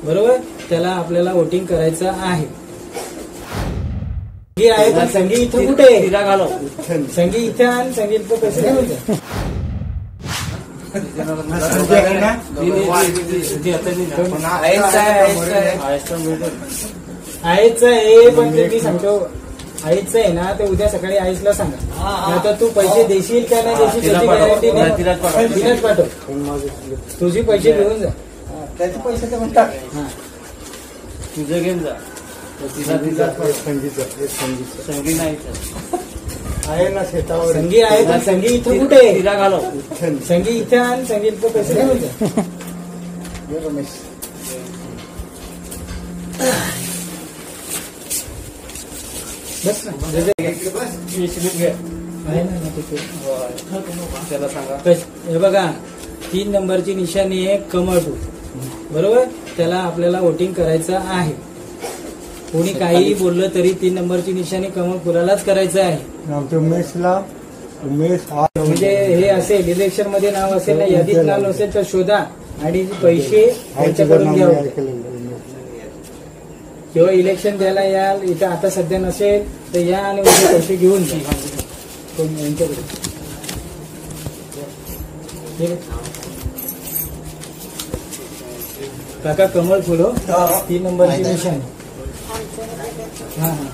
बरोबर, त्याला आपल्याला वोटिंग करायचं आहे. ही आहे पण संगी इथं कुठे तिला घालव. संगी इथे आण, संगी इथं पैसे घालवते. आईचं आहे पण ते मी सांगतो, आईचं आहे ना ते उद्या सकाळी आईसला सांगा. नाही तर तू पैसे देशील का नाही देशील त्याची गॅरंटी नाही. तिलाच पाठव, तुझी पैसे घेऊन जा. त्याचे पैसे तर म्हणतात तुझं घेऊन जा. संगी नाही आहे ना शेतावर. संगी आहे पण संगी इथं कुठे तिला घालव. संगी इथे आण, संगी इथं पैसे घेऊन जा. रमेश बस ना, त्याला सांगा. हे बघा 3 नंबरची निशाणी आहे कमळ फूल. बरोबर, त्याला आपल्याला वोटिंग करायचं आहे. कोणी काहीही बोललं तरी 3 नंबरची निशाणी कमळ फुलालाच करायचं आहे. उमेश म्हणजे हे असेल इलेक्शन मध्ये नाव असेल ना, यादीत नाव नसेल तर शोधा आणि पैसे त्यांच्याकडून घ्यावे. किंवा इलेक्शन द्यायला याल इथं आता सध्या नसेल तर या आणि उद्या पैसे घेऊन जा यांच्याकडे. काका कमळ फुल हो, 3 नंबरची निशाणी. हा हा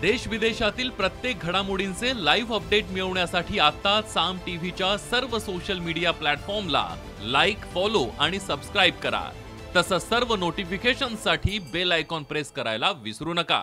देश विदेशातील प्रत्येक घडामोडींचे लाईव्ह अपडेट मिळवण्यासाठी आता साम टीव्हीच्या सर्व सोशल मीडिया प्लॅटफॉर्मला लाईक, फॉलो आणि सबस्क्राईब करा. तसंच सर्व नोटिफिकेशनसाठी बेल आयकॉन प्रेस करायला विसरू नका.